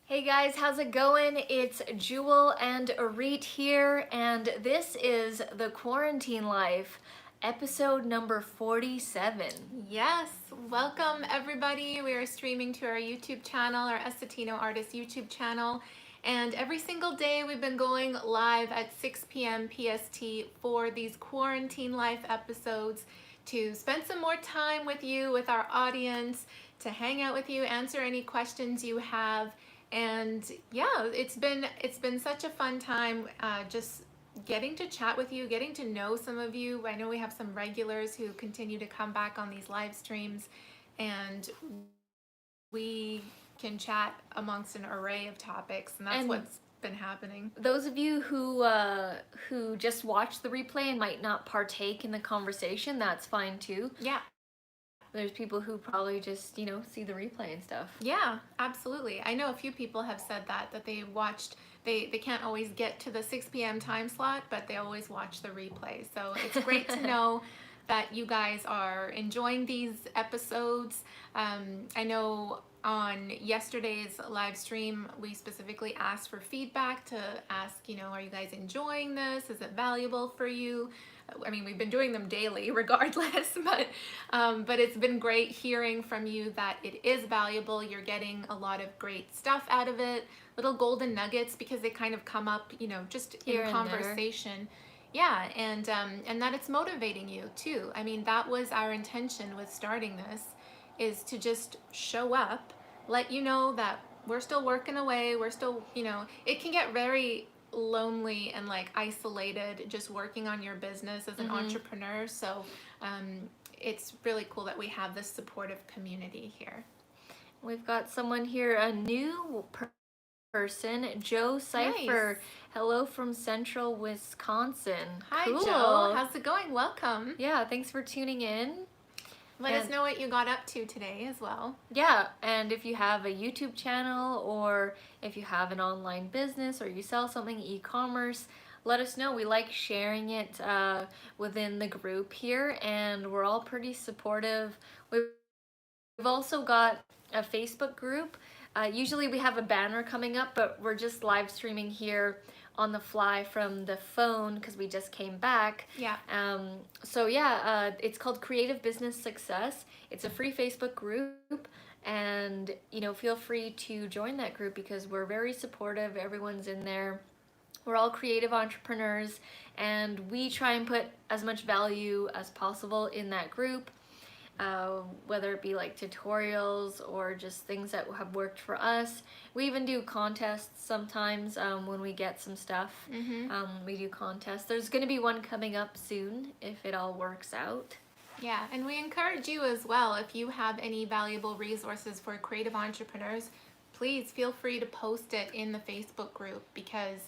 Hey guys, how's it going? It's Jewel and Arit here, and this is the Quarantine Life, episode number 47. Yes, welcome everybody. We are streaming to our YouTube channel, our Estetino Artist YouTube channel. And every single day we've been going live at 6 p.m. PST for these Quarantine Life episodes to spend some more time with you, with our audience, to hang out with you, answer any questions you have. And yeah, it's been such a fun time just getting to chat with you, getting to know some of you. I know we have some regulars who continue to come back on these live streams, and we can chat amongst an array of topics, and that's what's been happening. Those of you who just watch the replay and might not partake in the conversation, that's fine too. Yeah. There's people who probably just, see the replay and stuff. Yeah, absolutely. I know a few people have said that they watched, they can't always get to the 6 p.m. time slot, but they always watch the replay. So it's great to know that you guys are enjoying these episodes. I know on yesterday's live stream, we specifically asked for feedback to ask, are you guys enjoying this? Is it valuable for you? I mean, we've been doing them daily regardless, but it's been great hearing from you that it is valuable. You're getting a lot of great stuff out of it, little golden nuggets, because they kind of come up, just Here in and conversation. Yeah, and that it's motivating you too. I mean, that was our intention with starting this, is to just show up, let you know that we're still working away. We're still, it can get very lonely and like isolated just working on your business as an entrepreneur. So it's really cool that we have this supportive community here. We've got someone here, a new person, Joe Cipher. Nice. Hello from Central Wisconsin. Hi, cool. Joe. How's it going? Welcome. Yeah, thanks for tuning in. Let us know what you got up to today as well. Yeah, and if you have a YouTube channel, or if you have an online business, or you sell something e-commerce, let us know. We like sharing it within the group here, and we're all pretty supportive. We've also got a Facebook group. Usually we have a banner coming up, but we're just live streaming here on the fly from the phone because we just came back. Yeah. So yeah, it's called Creative Business Success. It's a free Facebook group, and feel free to join that group because we're very supportive. Everyone's in there. We're all creative entrepreneurs, and we try and put as much value as possible in that group. Whether it be like tutorials or just things that have worked for us. We even do contests sometimes when we get some stuff. We do contests. There's going to be one coming up soon if it all works out. Yeah, and we encourage you as well, if you have any valuable resources for creative entrepreneurs, please feel free to post it in the Facebook group because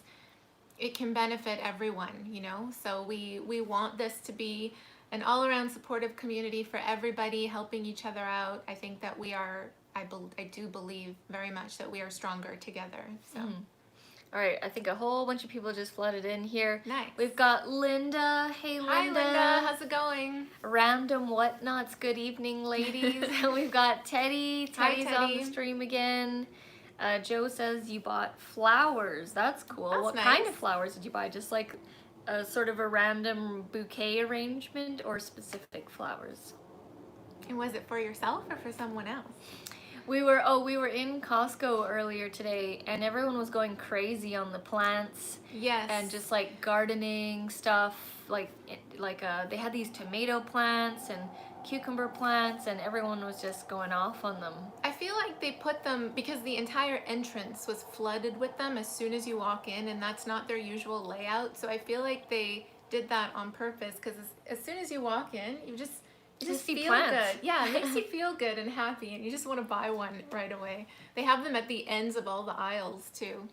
it can benefit everyone, So we want this to be an all-around supportive community for everybody, helping each other out. I think that we are, I do believe very much that we are stronger together. So. All right, I think a whole bunch of people just flooded in here. Nice. We've got Linda. Hey, Linda. Hi, Linda. How's it going? Random Whatnots. Good evening, ladies. We've got Teddy. Teddy's Hi, Teddy. on the stream again. Joe says you bought flowers. That's cool. That's what nice. kind of flowers did you buy? Just like a sort of a random bouquet arrangement, or specific flowers? And was it for yourself or for someone else? We were in Costco earlier today, and everyone was going crazy on the plants. Yes. And just like gardening stuff, like they had these tomato plants and cucumber plants, and everyone was just going off on them. I feel like they put them because the entire entrance was flooded with them as soon as you walk in, and that's not their usual layout. So I feel like they did that on purpose because as soon as you walk in, you just see feel plants. good. Yeah, it makes you feel good and happy, and you just want to buy one right away. They have them at the ends of all the aisles too.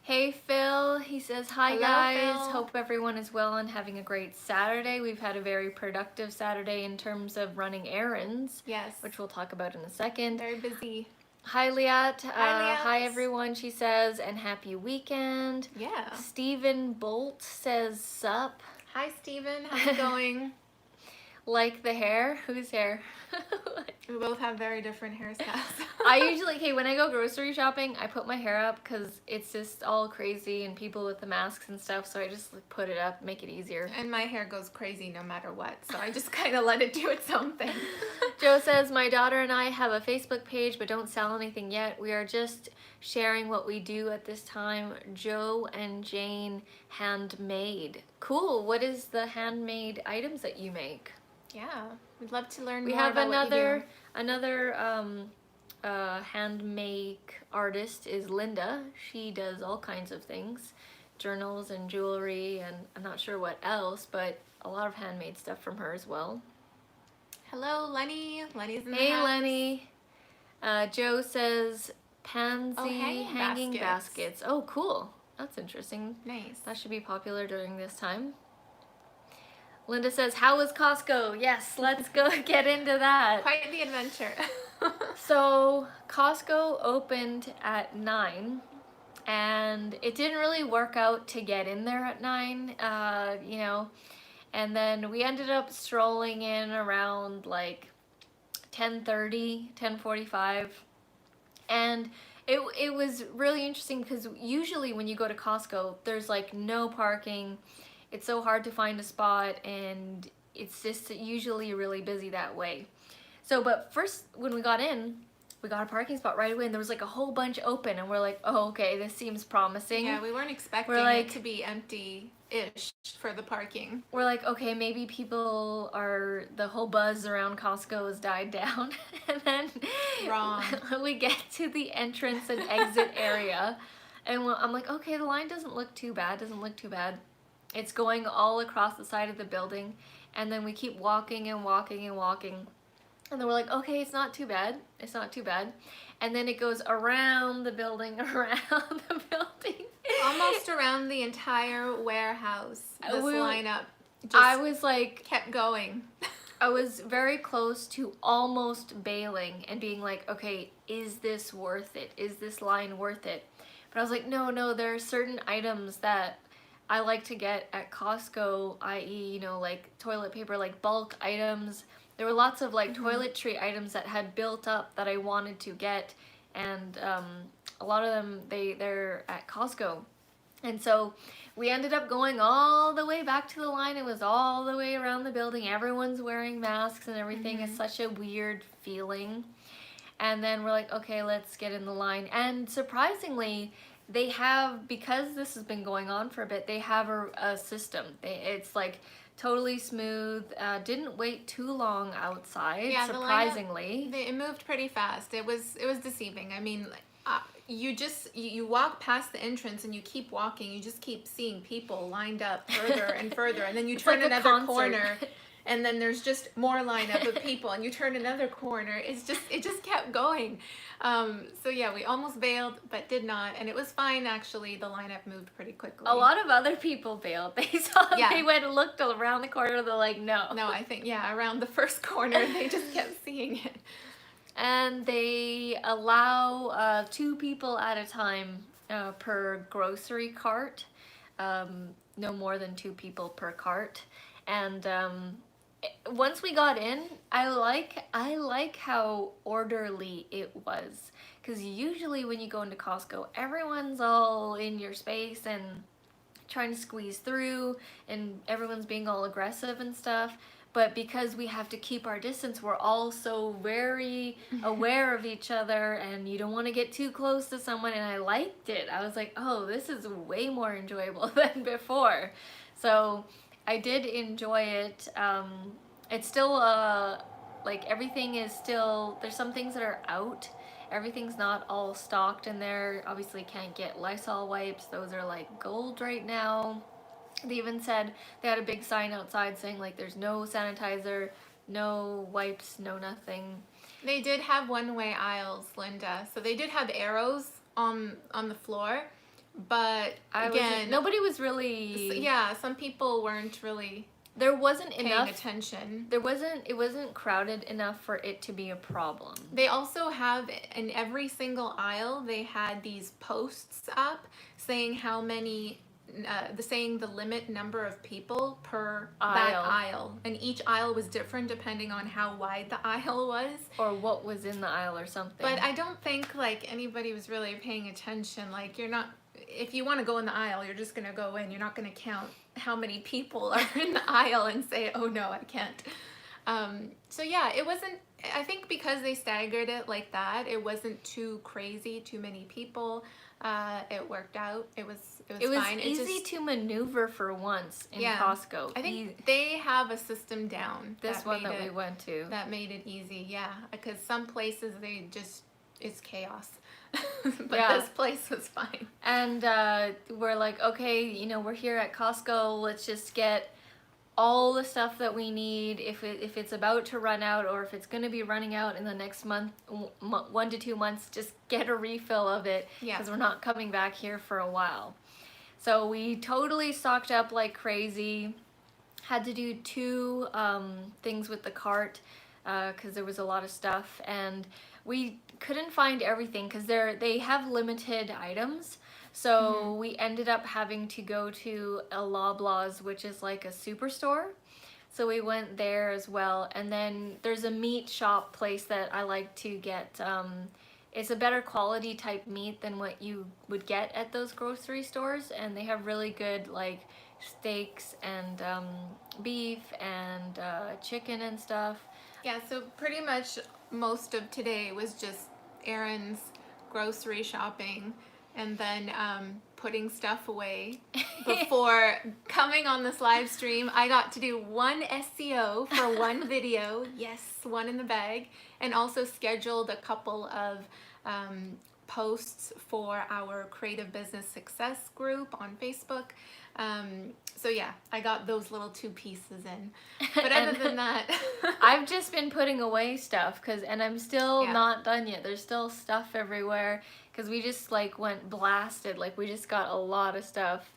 Hey Phil, he says, hi. Hello, guys, Phil. Hope everyone is well and having a great Saturday. We've had a very productive Saturday in terms of running errands. Yes. Which we'll talk about in a second. Very busy. Hi Liat. Hi, Liat. Hi everyone, she says, and happy weekend. Yeah. Stephen Bolt says, sup. Hi Stephen, how's it going? Like the hair? Whose hair? We both have very different hairstyles. I usually, okay, when I go grocery shopping, I put my hair up because it's just all crazy and people with the masks and stuff, so I just put it up, make it easier. And my hair goes crazy no matter what, so I just kind of let it do its own thing. Joe says, my daughter and I have a Facebook page but don't sell anything yet. We are just sharing what we do at this time. Joe and Jane handmade. Cool. What is the handmade items that you make? Yeah, we'd love to learn We more have about what you another handmade artist is Linda. She does all kinds of things, journals and jewelry, and I'm not sure what else, but a lot of handmade stuff from her as well. Hello, Lenny. Lenny's in the Hey, house. Lenny. Joe says pansy hanging hanging baskets. baskets. Oh, cool. That's interesting. Nice. That should be popular during this time. Linda says, how was Costco? Yes, let's go get into that. Quite the adventure. So Costco opened at 9, and it didn't really work out to get in there at 9, you know, and then we ended up strolling in around like 10:30, 10:45, and it was really interesting because usually when you go to Costco, there's like no parking. It's so hard to find a spot, and it's just usually really busy that way. So, but first, when we got in, we got a parking spot right away, and there was like a whole bunch open, and we're like, oh, okay, this seems promising. Yeah, we weren't expecting like- it to be empty-ish for the parking. We're like, okay, maybe people are, the whole buzz around Costco has died down. And then Wrong. we get to the entrance and exit area, and I'm like, okay, the line doesn't look too bad, It's going all across the side of the building, and then we keep walking and walking and walking. And then we're like, okay, it's not too bad. And then it goes around the building, Almost around the entire warehouse, this lineup just I was like, kept going. I was very close to almost bailing and being like, okay, is this worth it? Is this line worth it? But I was like, no, there are certain items that I like to get at Costco, i.e., you know, like toilet paper, like bulk items. There were lots of like toiletry items that had built up that I wanted to get, and a lot of them, they're at Costco. And so we ended up going all the way back to the line. It was all the way around the building. Everyone's wearing masks and everything. It's such a weird feeling. And then we're like, okay, let's get in the line. And surprisingly, they have, because this has been going on for a bit, they have a system. It's like totally smooth. Didn't wait too long outside, Yeah, surprisingly. It moved pretty fast. It was deceiving. I mean, you walk past the entrance and you keep walking. You just keep seeing people lined up further and further, and then you turn like a another concert. corner, and then there's just more lineup of people, and you turn another corner. It just kept going. So yeah, we almost bailed, but did not, and it was fine actually. The lineup moved pretty quickly. A lot of other people bailed. They saw, Yeah. They went and looked around the corner. They're like, no. No, I think around the first corner they just kept seeing it. And they allow 2 people at a time per grocery cart. No more than 2 people per cart. And once we got in, I like how orderly it was. Because usually when you go into Costco, everyone's all in your space and trying to squeeze through, and everyone's being all aggressive and stuff. But because we have to keep our distance, we're all so very aware of each other, and you don't want to get too close to someone, and I liked it. I was like, oh, this is way more enjoyable than before. So I did enjoy it. It's still, like, everything is still, there's some things that are out. Everything's not all stocked in there. Obviously can't get Lysol wipes. Those are like gold right now. They even said, they had a big sign outside saying like there's no sanitizer, no wipes, no nothing. They did have one-way aisles, Linda. So they did have arrows on the floor, but again, nobody was really. Yeah, some people weren't really. There wasn't paying enough attention. It wasn't crowded enough for it to be a problem. They also have in every single aisle they had these posts up saying how many the limit number of people per Aisle. that aisle, and each aisle was different depending on how wide the aisle was, or what was in the aisle or something. but I don't think like anybody was really paying attention. Like, you're not, if you want to go in the aisle, you're just gonna go in. You're not gonna count how many people are in the aisle and say, oh no, I can't. So yeah, it wasn't, I think because they staggered it like that, it wasn't too crazy, too many people. It worked out. It was fine. It was easy to maneuver for once in Costco. I think they have a system down. This one that we went to. That made it easy, yeah. Because some places they just, it's chaos. But this place was fine. And we're like, okay, you know, we're here at Costco. Let's just get all the stuff that we need. If it's about to run out, or if it's going to be running out in the next month, 1 to 2 months, just get a refill of it, because we're not coming back here for a while. So we totally stocked up like crazy. Had to do 2 things with the cart because there was a lot of stuff, and we couldn't find everything because they have limited items. So we ended up having to go to a Loblaws, which is like a superstore. So we went there as well. And then there's a meat shop place that I like to get. It's a better quality type meat than what you would get at those grocery stores. And they have really good like steaks and beef and chicken and stuff. Yeah, so pretty much most of today was just errands, grocery shopping, and then putting stuff away. Before coming on this live stream, I got to do 1 SEO for 1 video. Yes, 1 in the bag. And also scheduled a couple of posts for our Creative Business Success group on Facebook. So yeah, I got those little 2 pieces in. But other than that, I've just been putting away stuff and I'm still not done yet. There's still stuff everywhere because we just like went blasted. Like we just got a lot of stuff.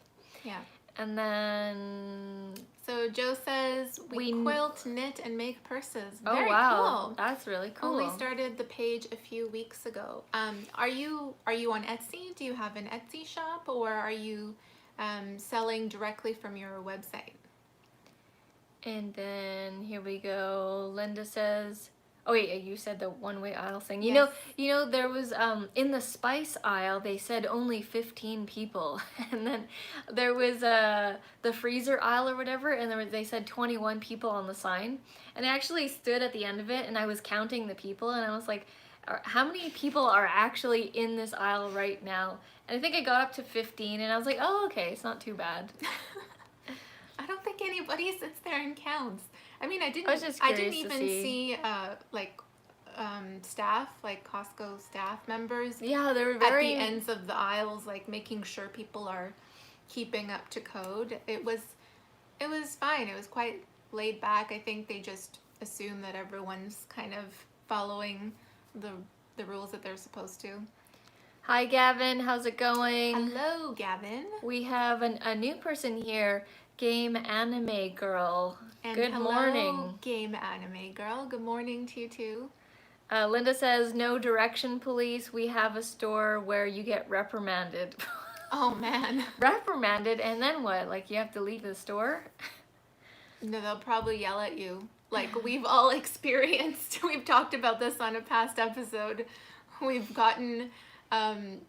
Yeah. And then so Joe says we quilt, knit, and make purses. Very oh wow, cool. That's really cool. Only started the page a few weeks ago. Are you on Etsy? Do you have an Etsy shop, or are you selling directly from your website? And then here we go. Linda says, oh wait, you said the one-way aisle thing. You know, there was in the spice aisle they said only 15 people, and then there was the freezer aisle or whatever, and they said 21 people on the sign. And I actually stood at the end of it and I was counting the people, and I was like, how many people are actually in this aisle right now? And I think I got up to 15, and I was like, oh, okay, it's not too bad. I don't think anybody sits there and counts. I mean, I didn't even see staff, like Costco staff members. Yeah, they were at the ends of the aisles, like making sure people are keeping up to code. It was fine. It was quite laid back. I think they just assume that everyone's kind of following the rules that they're supposed to. Hi Gavin, how's it going? Hello Gavin. We have a new person here, Game Anime Girl. And good morning. Game Anime Girl. Good morning to you too. Linda says, no direction police. We have a store where you get reprimanded. Oh man. Reprimanded, and then what? Like you have to leave the store? No, they'll probably yell at you. Like we've all experienced. We've talked about this on a past episode. We've gotten, in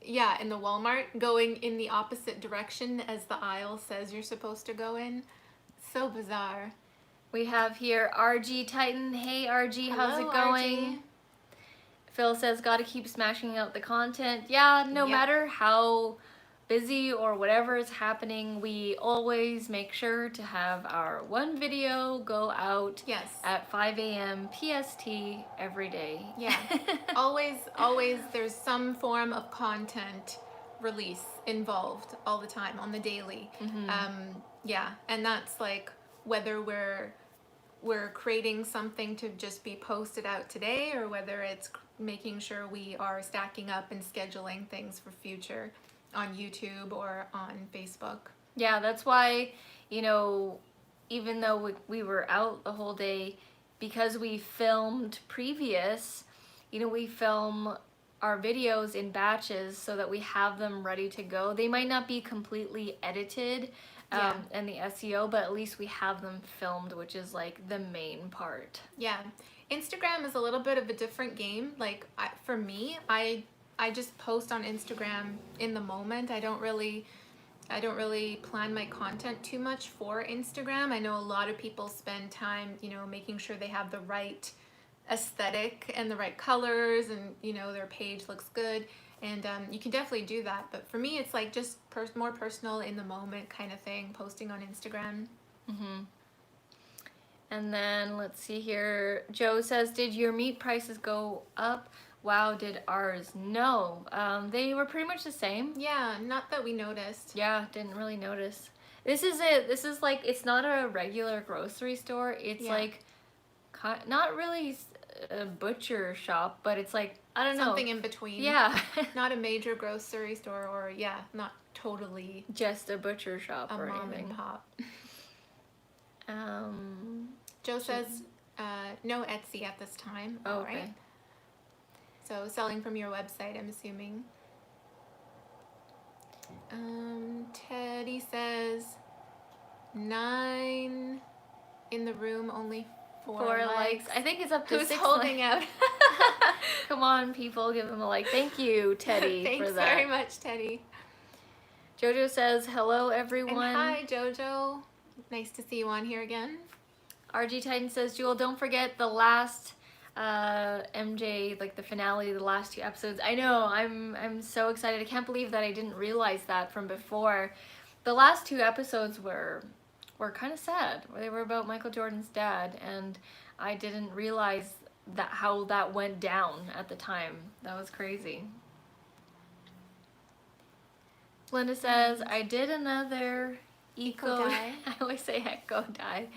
the Walmart, going in the opposite direction as the aisle says you're supposed to go in. So bizarre. We have here RG Titan. Hey RG, how's it going? RG. Phil says, gotta keep smashing out the content. Yeah, no matter how busy or whatever is happening, we always make sure to have our 1 video go out at 5 a.m. PST every day. Yeah, always there's some form of content release involved all the time on the daily. And that's like whether we're creating something to just be posted out today, or whether it's making sure we are stacking up and scheduling things for future on YouTube or on Facebook. Yeah, that's why, even though we were out the whole day, because we filmed previous, we film our videos in batches so that we have them ready to go. They might not be completely edited and the SEO, but at least we have them filmed, which is like the main part. Yeah. Instagram is a little bit of a different game. Like for me, I just post on Instagram in the moment. I don't really plan my content too much for Instagram. I know a lot of people spend time, you know, making sure they have the right aesthetic and the right colors, and you know, their page looks good, and you can definitely do that. But for me, it's like just more personal, in the moment kind of thing, posting on Instagram. And then let's see here. Joe says, did your meat prices go up? Wow, did ours? No, they were pretty much the same. Yeah, not that we noticed. Yeah, didn't really notice. This is it. This is like, it's not a regular grocery store. It's like not really a butcher shop, but it's like, I don't know. Something in between. Yeah. Not a major grocery store, or not totally just a butcher shop or mom anything. and pop. Joe says no Etsy at this time. Oh, All okay. right. So selling from your website, I'm assuming. Teddy says 9 in the room, only 4 likes. I think it's up to Who's 6 holding likes. out? Come on, people, give him a like. Thank you, Teddy, Thanks for that. very much, Teddy. Jojo says, hello, everyone. And hi, Jojo. Nice to see you on here again. RG Titan says, Jewel, don't forget the last MJ, like the finale, the last 2 episodes. I know, I'm so excited. I can't believe that I didn't realize that from before. The last 2 episodes were kind of sad. They were about Michael Jordan's dad, and I didn't realize that how that went down at the time. That was crazy. Linda says, I did another eco dye. I always say eco dye.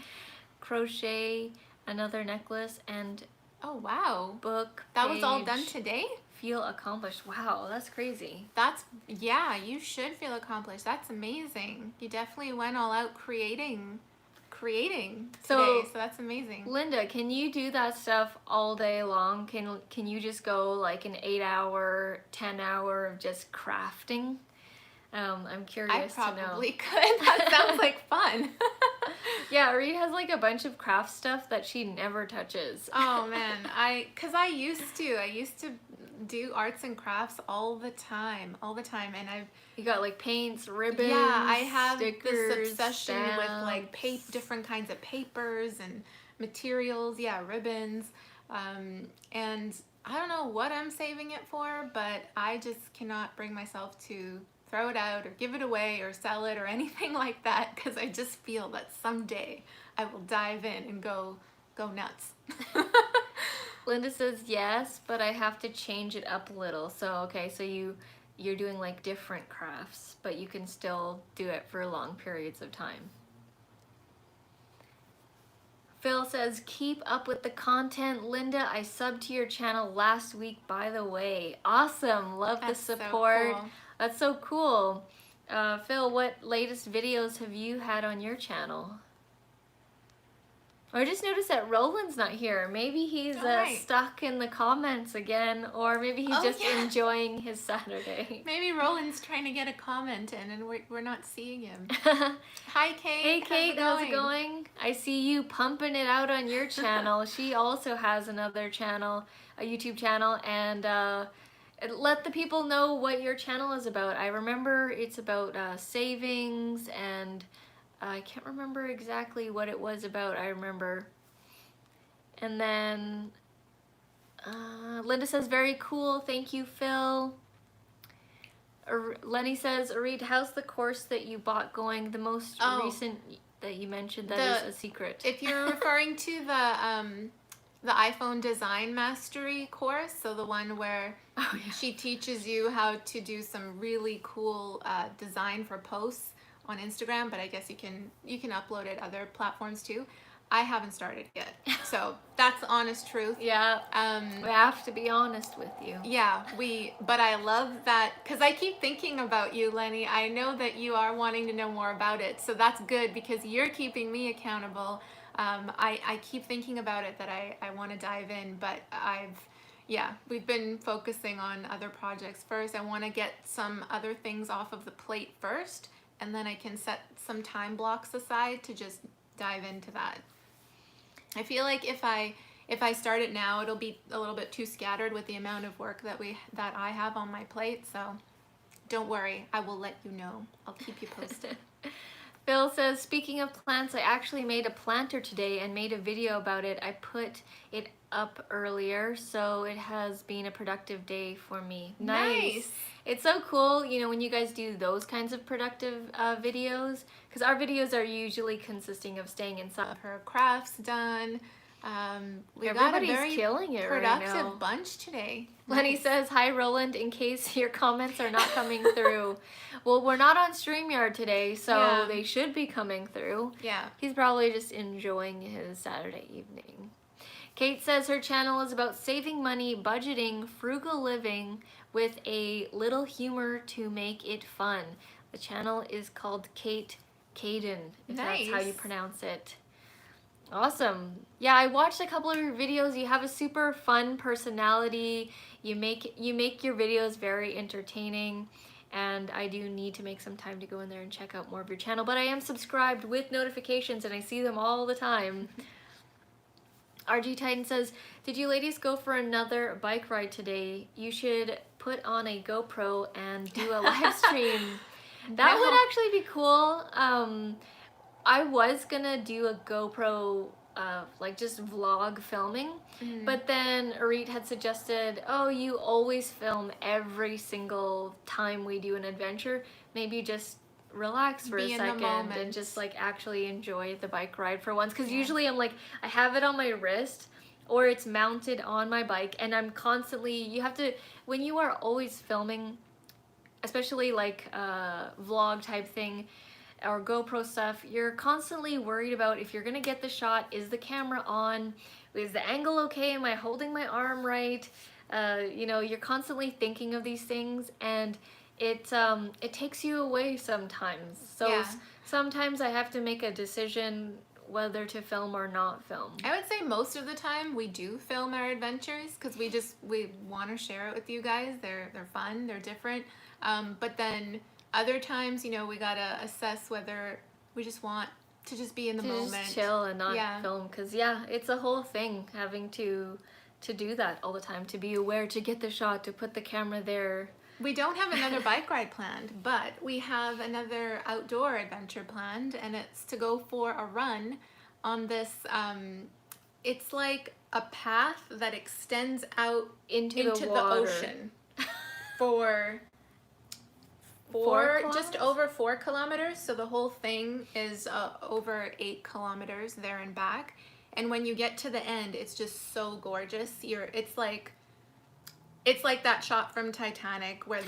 Crochet, another necklace, and Oh, wow. book That was all page. done today? Feel accomplished. Wow, that's crazy. Yeah, you should feel accomplished. That's amazing. You definitely went all out creating today, so that's amazing. Linda, can you do that stuff all day long? Can you just go like an 8-hour, 10-hour of just crafting? I'm curious to know. I probably could. That sounds like fun. Yeah, Reed has like a bunch of craft stuff that she never touches. Oh man, cause I used to do arts and crafts all the time, and You got like paints, ribbons, I have stickers, this obsession with like different kinds of papers and materials, ribbons, and I don't know what I'm saving it for, but I just cannot bring myself to throw it out or give it away or sell it or anything like that, because I just feel that someday I will dive in and go nuts. Linda says yes, but I have to change it up a little. So okay, so you're doing like different crafts, but you can still do it for long periods of time. Phil says, keep up with the content. Linda, I subbed to your channel last week, by the way. Awesome. Love the support. So cool. That's so cool. Phil, what latest videos have you had on your channel? I just noticed that Roland's not here. Maybe he's stuck in the comments again, or maybe he's just enjoying his Saturday. Maybe Roland's trying to get a comment in and we're not seeing him. Hi, Kate. Hey, Kate, how's it going? I see you pumping it out on your channel. She also has another channel, a YouTube channel, and let the people know what your channel is about. I remember it's about savings, and I can't remember exactly what it was about. I remember. And then Linda says, very cool. Thank you, Phil. Lenny says, Arid, how's the course that you bought going? The most recent that you mentioned, that is a secret. If you're referring to the iPhone Design Mastery course, so the one where she teaches you how to do some really cool design for posts on Instagram, but I guess you can upload it other platforms too. I haven't started yet, so that's the honest truth. Yeah, we have to be honest with you. Yeah, but I love that, because I keep thinking about you, Lenny. I know that you are wanting to know more about it, so that's good, because you're keeping me accountable. I keep thinking about it, that I want to dive in, but Yeah, we've been focusing on other projects first. I want to get some other things off of the plate first, and then I can set some time blocks aside to just dive into that. I feel like if I start it now, it'll be a little bit too scattered with the amount of work that I have on my plate. So don't worry, I will let you know. I'll keep you posted. Phil says, speaking of plants, I actually made a planter today and made a video about it. I put it up earlier, so it has been a productive day for me. Nice. It's so cool, you know, when you guys do those kinds of productive videos, because our videos are usually consisting of staying inside. Her crafts done. We Everybody's got a very killing it productive right now. bunch today. Lenny Nice. says, hi Roland, in case your comments are not coming through. Well, we're not on StreamYard today, so Yeah. they should be coming through. Yeah. He's probably just enjoying his Saturday evening. Kate says her channel is about saving money, budgeting, frugal living with a little humor to make it fun. The channel is called Kate Caden, if that's how you Nice. pronounce it. Awesome. Yeah, I watched a couple of your videos. You have a super fun personality. You make your videos very entertaining, and I do need to make some time to go in there and check out more of your channel, but I am subscribed with notifications and I see them all the time. RG Titan says, did you ladies go for another bike ride today? You should put on a GoPro and do a live stream. That would actually be cool. I was gonna do a GoPro, like just vlog filming, but then Arit had suggested, oh, you always film every single time we do an adventure. Maybe just relax for a second and just like actually enjoy the bike ride for once. Because usually I'm like, I have it on my wrist or it's mounted on my bike and I'm constantly, you have to, when you are always filming, especially like a vlog type thing, or GoPro stuff, you're constantly worried about if you're gonna get the shot, is the camera on, is the angle okay, am I holding my arm right? You know, you're constantly thinking of these things, and it takes you away sometimes. So sometimes I have to make a decision whether to film or not film. I would say most of the time we do film our adventures because we want to share it with you guys. They're fun, they're different, but then other times, you know, we gotta assess whether we just want to just be in the moment. Just chill and not film, because it's a whole thing having to do that all the time, to be aware, to get the shot, to put the camera there. We don't have another bike ride planned, but we have another outdoor adventure planned, and it's to go for a run on this, it's like a path that extends out into the ocean for just over 4 kilometers. So the whole thing is over 8 kilometers there and back. And when you get to the end, it's just so gorgeous. It's like that shot from Titanic where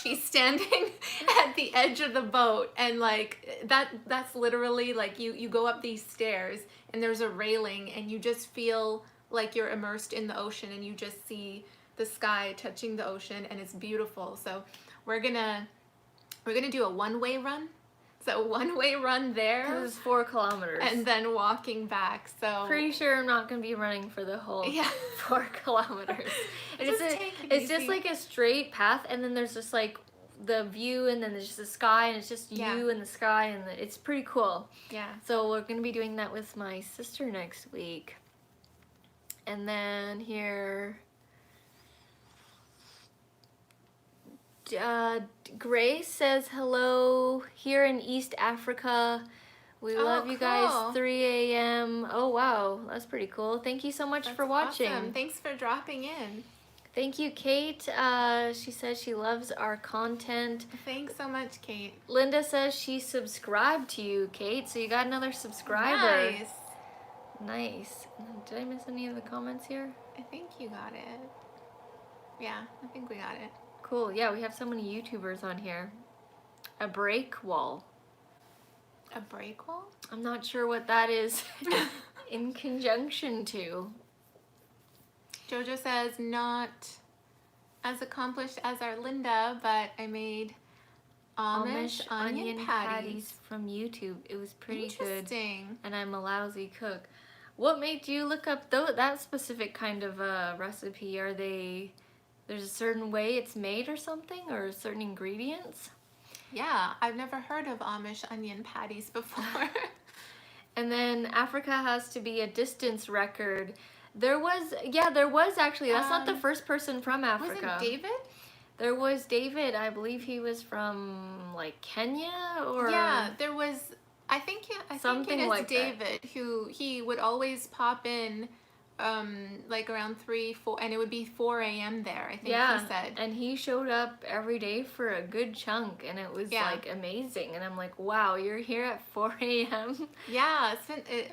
she's standing at the edge of the boat, and like that's literally like you go up these stairs and there's a railing and you just feel like you're immersed in the ocean and you just see the sky touching the ocean, and it's beautiful. So we're gonna do a one-way run. So one-way run there. 'Cause it's 4 kilometers. And then walking back. So pretty sure I'm not gonna be running for the whole 4 kilometers. It's just like a straight path, and then there's just like the view, and then there's just the sky, and it's just you and the sky, and it's pretty cool. Yeah. So we're gonna be doing that with my sister next week. And then here, Grace says hello here in East Africa. We love you guys. 3 a.m. Oh wow, that's pretty cool. Thank you so much for watching. Awesome. Thanks for dropping in. Thank you, Kate. She says she loves our content. Thanks so much, Kate. Linda says she subscribed to you, Kate, so you got another subscriber. Nice. Did I miss any of the comments here? I think you got it. Yeah, I think we got it. Cool. Yeah, we have so many YouTubers on here. A break wall. A break wall? I'm not sure what that is in conjunction to. Jojo says, not as accomplished as our Linda, but I made Amish onion patties from YouTube. It was pretty good. Interesting. And I'm a lousy cook. What made you look up that specific kind of recipe? There's a certain way it's made or something, or certain ingredients? Yeah, I've never heard of Amish onion patties before. And then Africa has to be a distance record. There was actually, that's not the first person from Africa. Wasn't David? There was David, I believe he was from like Kenya or Yeah, there was. I think something it is like that. David who he would always pop in, like around 3, 4, and it would be 4 a.m. there. I think he said. And he showed up every day for a good chunk, and it was like amazing. And I'm like, wow, you're here at 4 a.m. Yeah,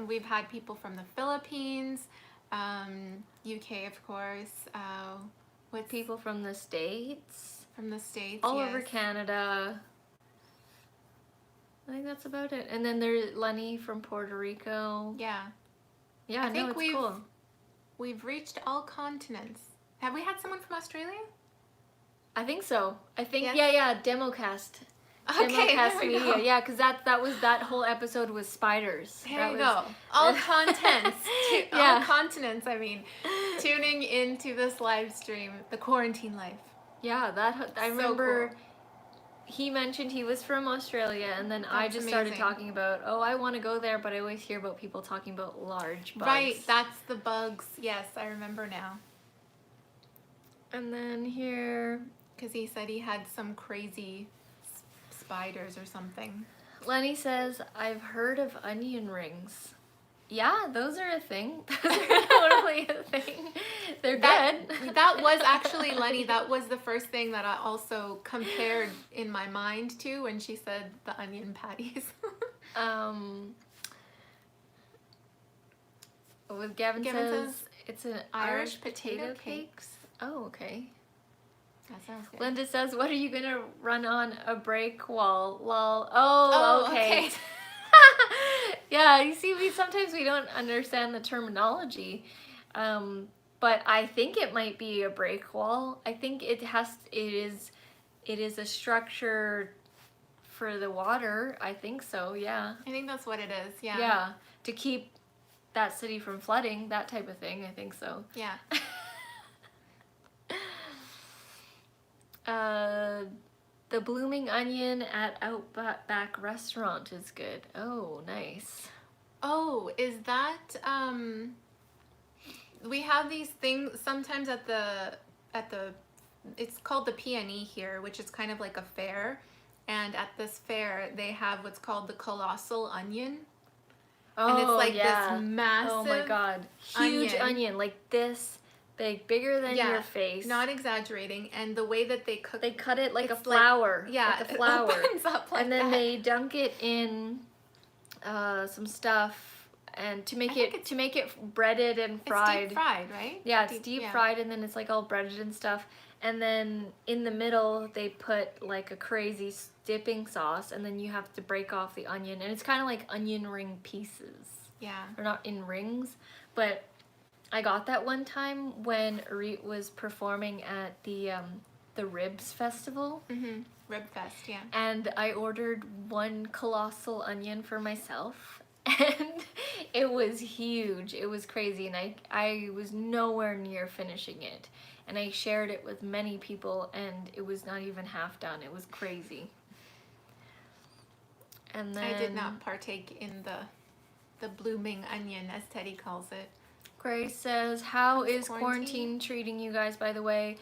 we've had people from the Philippines, UK, of course. With people from the States. From the States, all over Canada. I think that's about it. And then there's Lenny from Puerto Rico. Yeah. Yeah, I think it's cool. We've reached all continents. Have we had someone from Australia? I think so. I think yeah, Democast. Okay, Democast Media. Yeah, because that whole episode was spiders. There you go. All contents. All continents, I mean. Tuning into this live stream, the quarantine life. Yeah, I remember cool. He mentioned he was from Australia, and then I just started talking about, I want to go there, but I always hear about people talking about large bugs. Right, that's the bugs. Yes, I remember now. And then here... Because he said he had some crazy spiders or something. Lenny says, I've heard of onion rings. Yeah, those are a thing. Those are totally a thing. They're good. That was actually, Lenny, that was the first thing that I also compared in my mind to when she said the onion patties. Gavin says it's an Irish potato cakes. Oh, okay. That sounds good. Linda says, what are you going to run on a break wall? Lol. Oh, okay. Yeah, you see, sometimes we don't understand the terminology, but I think it might be a break wall. I think it is a structure for the water. I think so. Yeah. I think that's what it is. Yeah. Yeah, to keep that city from flooding, that type of thing. I think so. Yeah. The blooming onion at Outback restaurant is good. Oh, nice. Oh, is that we have these things sometimes at the it's called the PNE here, which is kind of like a fair, and at this fair they have what's called the Colossal Onion. Oh, and it's like this massive, oh my god, huge onion like this big, bigger than your face. Not exaggerating. And the way that they cut it like a flower. Like a flower. It opens up like and then they dunk it in some stuff, and to make it breaded and fried. It's deep fried, right? Yeah, it's deep fried, and then it's like all breaded and stuff. And then in the middle they put like a crazy dipping sauce, and then you have to break off the onion, and it's kind of like onion ring pieces. Yeah. Or not in rings, but I got that one time when Arit was performing at the Ribs Festival. Mm-hmm. Rib Fest, yeah. And I ordered one colossal onion for myself, and it was huge. It was crazy, and I was nowhere near finishing it. And I shared it with many people, and it was not even half done. It was crazy. And then I did not partake in the blooming onion, as Teddy calls it. Grace says, how is quarantine treating you guys, by the way?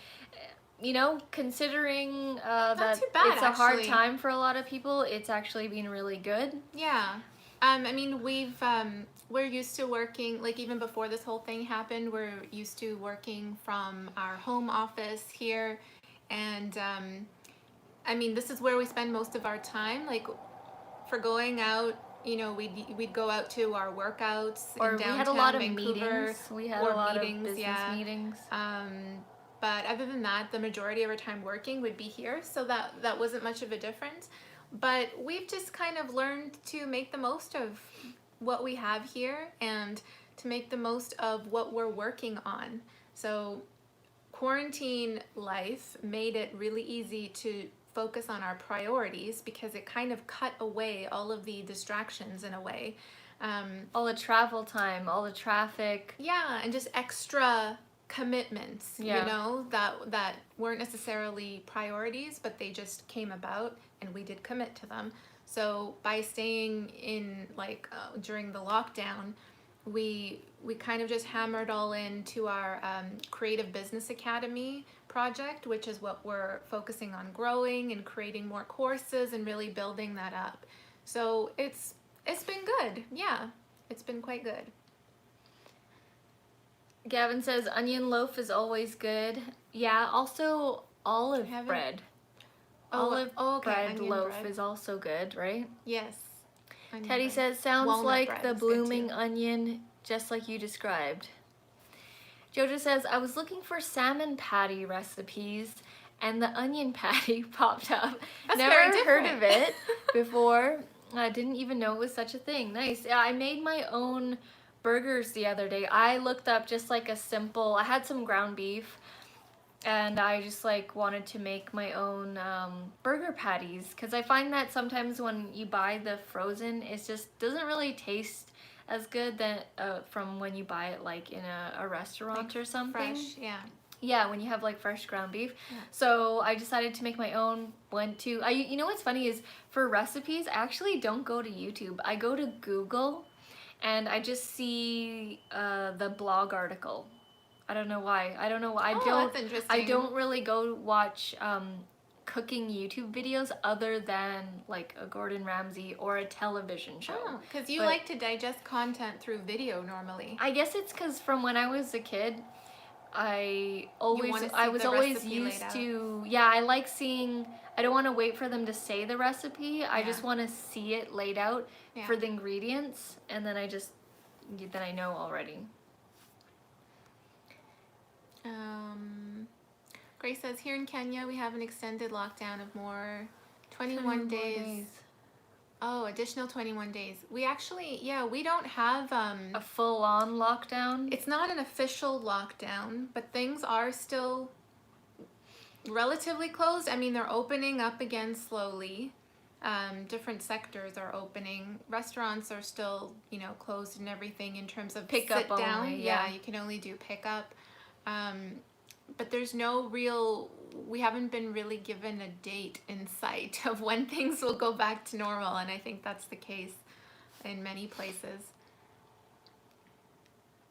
You know, considering that it's a hard time for a lot of people, it's actually been really good. Yeah. I mean, we're used to working, like even before this whole thing happened, we're used to working from our home office here. And I mean, this is where we spend most of our time. Like for going out, you know, we'd go out to our workouts in downtown Vancouver. We had a lot of meetings. We had a lot of business meetings. But other than that, the majority of our time working would be here, so that wasn't much of a difference. But we've just kind of learned to make the most of what we have here and to make the most of what we're working on. So quarantine life made it really easy to focus on our priorities because it kind of cut away all of the distractions in a way. All the travel time, all the traffic. Yeah, and just extra commitments, Yeah. you know, that weren't necessarily priorities, but they just came about and we did commit to them. So by staying in, like, during the lockdown, we kind of just hammered all into our Creative Business Academy project, which is what we're focusing on growing and creating more courses and really building that up. So it's been good. Yeah, it's been quite good. Gavin says onion loaf is always good. Yeah, also olive Haven't- bread. Oh, Olive okay, bread onion loaf bread. is also good, right? Yes. Onion Teddy bread. says, sounds Walnut like bread the is good blooming too. onion, just like you described. Jojo says, I was looking for salmon patty recipes and the onion patty popped up. That's Never very heard different. of it before. I didn't even know it was such a thing. Nice. Yeah, I made my own burgers the other day. I looked up just like a simple, I had some ground beef and I just like wanted to make my own burger patties because I find that sometimes when you buy the frozen, it just doesn't really taste as good than from when you buy it like in a restaurant Like or something. Fresh, yeah. Yeah, when you have like fresh ground beef. Yeah. So I decided to make my own. You know what's funny is for recipes, I actually don't go to YouTube. I go to Google and I just see the blog article. I don't know why. I don't know why. Oh, that's interesting. I don't really go watch cooking YouTube videos other than like a Gordon Ramsay or a television show. Oh, because you But like to digest content through video normally. I guess it's because from when I was a kid, I wanna was see always the recipe used laid to, yeah, I like seeing, I don't want to wait for them to say the recipe. I Yeah. just want to see it laid out Yeah. for the ingredients and then then I know already. Grace says, here in Kenya, we have an extended lockdown of more 21 days. Oh, additional 21 days. We actually, yeah, we don't have A full-on lockdown? it's not an official lockdown, but things are still relatively closed. I mean, they're opening up again slowly. Different sectors are opening. Restaurants are still, you know, closed and everything in terms of Pickup sit down. only, Yeah, yeah. you can only do pickup. But there's no real, we haven't been really given a date in sight of when things will go back to normal, and I think that's the case in many places.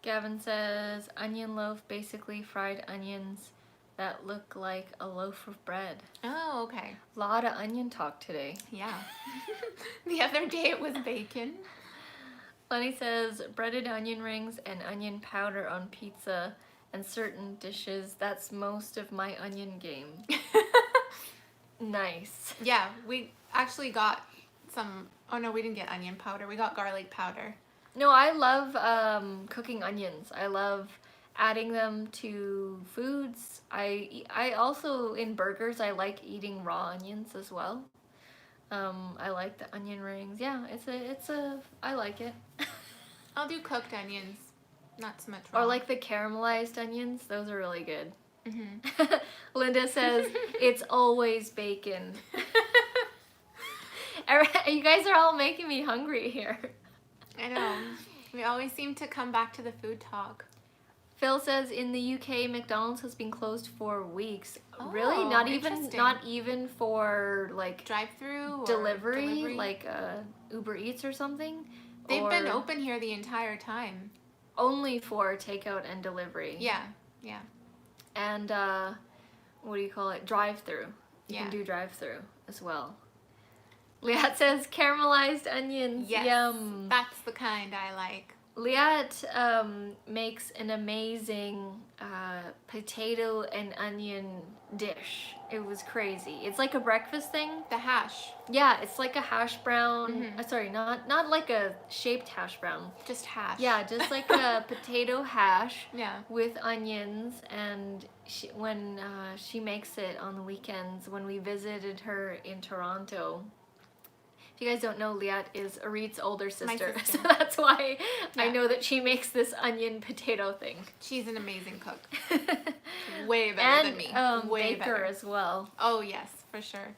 Gavin says, onion loaf, basically fried onions that look like a loaf of bread. Oh, okay. A lot of onion talk today. Yeah. The other day it was bacon. Lenny says, breaded onion rings and onion powder on pizza and certain dishes. That's most of my onion game. Nice. Yeah, we actually got some, oh no, we didn't get onion powder. We got garlic powder. No, I love cooking onions. I love adding them to foods. I also, in burgers, I like eating raw onions as well. I like the onion rings. Yeah, I like it. I'll do cooked onions, not so much raw. Or like the caramelized onions. Those are really good. Mm-hmm. Linda says, it's always bacon. You guys are all making me hungry here. I know. We always seem to come back to the food talk. Phil says in the UK, McDonald's has been closed for weeks. Oh, really? Not interesting. even for like Drive-through or delivery, like Uber Eats or something? They've been Or open here the entire time. only for takeout and delivery. Yeah, yeah. And what do you call it? Drive-through. You Yeah. can do drive-through as well. Liat says caramelized onions. Yes, Yum. that's the kind I like. Liat makes an amazing potato and onion dish. It was crazy. It's like a breakfast thing. The hash, Yeah, it's like a hash brown. Mhm. Sorry, not like a shaped hash brown. just hash. Yeah, just like a potato hash Yeah. with onions. And when she makes it on the weekends, when we visited her in Toronto. If you guys don't know, Liat is Arit's older sister, sister. so that's why I Yeah. know that she makes this onion potato thing. She's an amazing cook. Way better than me. And Way baker better. as well. Oh yes, for sure.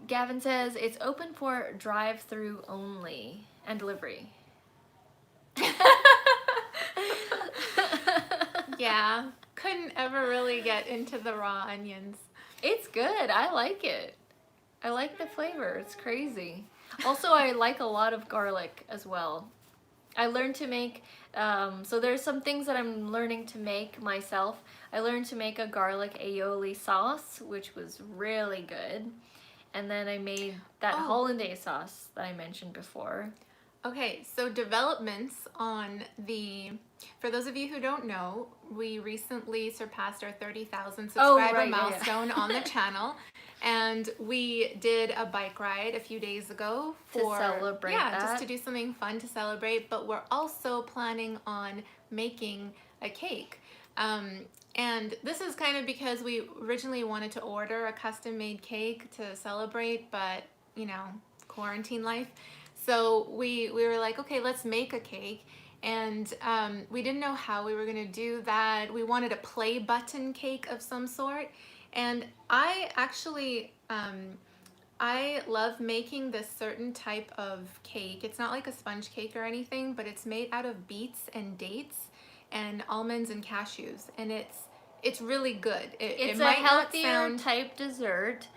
Gavin says it's open for drive-through only and delivery. Yeah, couldn't ever really get into the raw onions. It's good. I like it. I like the flavor. It's crazy. Also, I like a lot of garlic as well. I learned to make, so there's some things that I'm learning to make myself. I learned to make a garlic aioli sauce, which was really good. And then I made that hollandaise sauce that I mentioned before. Okay, so developments on for those of you who don't know, we recently surpassed our 30,000 subscriber milestone on the channel. And we did a bike ride a few days ago to celebrate that. Just to do something fun to celebrate. But we're also planning on making a cake. And this is kind of because we originally wanted to order a custom-made cake to celebrate, but, you know, quarantine life. So we were like, okay, let's make a cake. And we didn't know how we were going to do that. We wanted a play button cake of some sort. And I actually, I love making this certain type of cake. It's not like a sponge cake or anything, but it's made out of beets and dates and almonds and cashews. And it's really good. It's a healthier type dessert.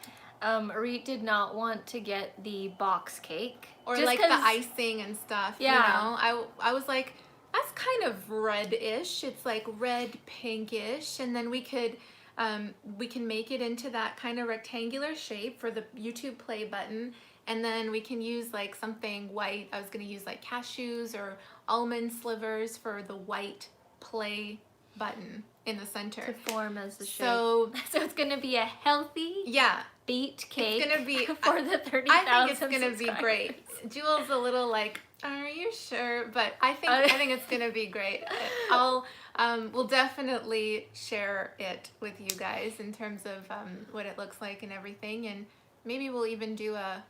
Reet did not want to get the box cake. Or like the icing and stuff, yeah. You know? I was like, that's kind of red-ish. It's like red pinkish. And then we can make it into that kind of rectangular shape for the YouTube play button. And then we can use like something white. I was going to use like cashews or almond slivers for the white play button in the center. To form as the shape. So it's going to be a healthy beet cake. It's gonna be for the 30,000 I think it's going to be great. Jewel's a little like, are you sure? But I think it's going to be great. We'll definitely share it with you guys in terms of what it looks like and everything, and maybe we'll even do a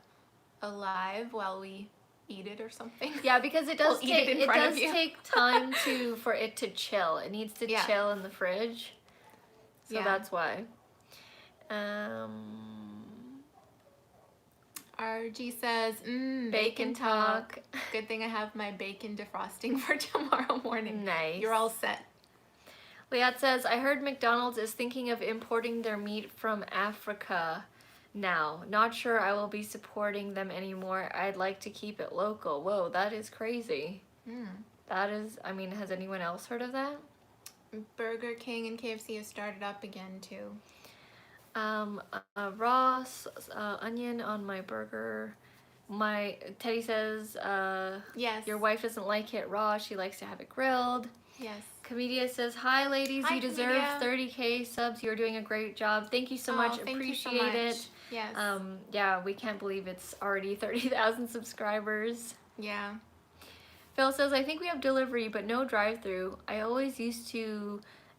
live while we eat it or something. Yeah, because it does take time for it to chill. It needs to chill in the fridge. So that's why. RG says, bacon talk. Good thing I have my bacon defrosting for tomorrow morning. Nice. You're all set. Liat says, I heard McDonald's is thinking of importing their meat from Africa now. Not sure I will be supporting them anymore. I'd like to keep it local. Whoa, that is crazy. That is, I mean, has anyone else heard of that? Burger King and KFC have started up again too. Raw onion on my burger. Teddy says, yes. Your wife doesn't like it raw. She likes to have it grilled. Yes. Comedia says, hi ladies, hi, you deserve Comedia. 30K subs. You're doing a great job. Thank you so much. Appreciate it. Yes. Yeah, we can't believe it's already 30,000 subscribers. Yeah. Phil says, I think we have delivery, but no drive-through. I always use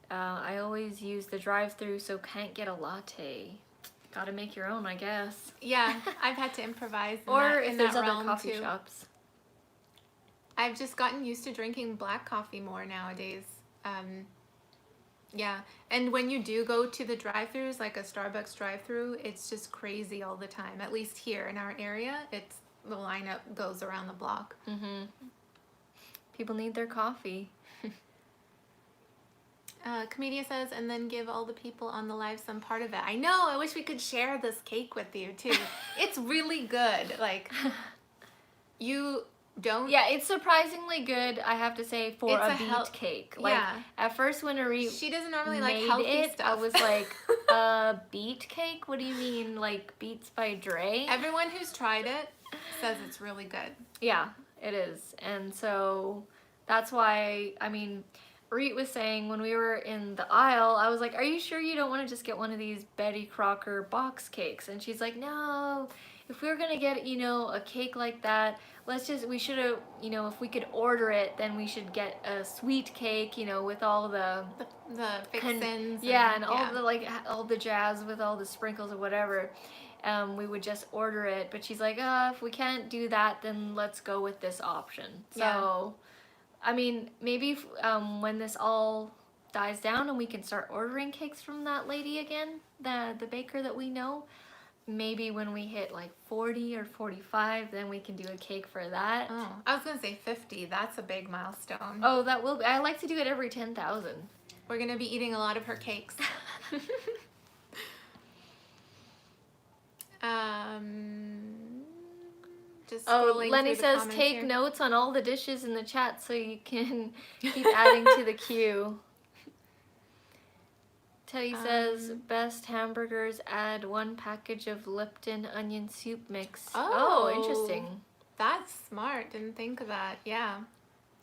the drive-through, so can't get a latte. Gotta make your own, I guess. Yeah, I've had to improvise in there's other coffee shops. I've just gotten used to drinking black coffee more nowadays. Yeah, and when you do go to the drive-thrus, like a Starbucks drive-thru, it's just crazy all the time. At least here in our area, the lineup goes around the block. People need their coffee. Comedia says, and then give all the people on the live some part of it. I know, I wish we could share this cake with you too. It's really good. Like, you don't... Yeah, it's surprisingly good, I have to say, for a beet cake. Like, at first when she doesn't normally like healthy stuff. I was like, beet cake? What do you mean, like Beats by Dre? Everyone who's tried it says it's really good. Yeah, it is. And so that's why, I mean, Reet was saying when we were in the aisle, I was like, are you sure you don't want to just get one of these Betty Crocker box cakes? And she's like, no, if we were going to get, you know, a cake like that, we should have, you know, if we could order it, then we should get a sweet cake, you know, with all the fixins. And all the, like, all the jazz with all the sprinkles or whatever. We would just order it. But she's like, if we can't do that, then let's go with this option. So... I mean, maybe when this all dies down and we can start ordering cakes from that lady again, the baker that we know, maybe when we hit like 40 or 45, then we can do a cake for that. Oh, I was gonna say 50. That's a big milestone. Oh, that will be. I like to do it every 10,000. We're gonna be eating a lot of her cakes. Just scrolling Lenny through the says comments take here. notes on all the dishes in the chat so you can keep adding to the queue. Teddy says best hamburgers, add 1 package of Lipton onion soup mix. Oh, interesting. That's smart. Didn't think of that. Yeah.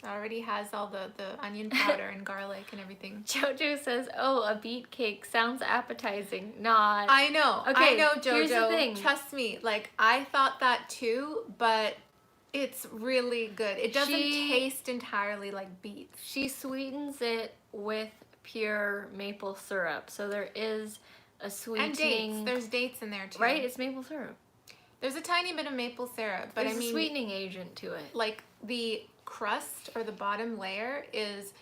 It already has all the onion powder and garlic and everything. Jojo says, oh, a beet cake sounds appetizing. Not. I know. Okay, I know, Jojo. here's the thing. Trust me. Like, I thought that too, but it's really good. It doesn't taste entirely like beets. She sweetens it with pure maple syrup. So there is a sweetening. And dates. There's dates in there too. Right? It's maple syrup. There's a tiny bit of maple syrup, but There's I mean, a sweetening agent to it. like the crust or the bottom layer is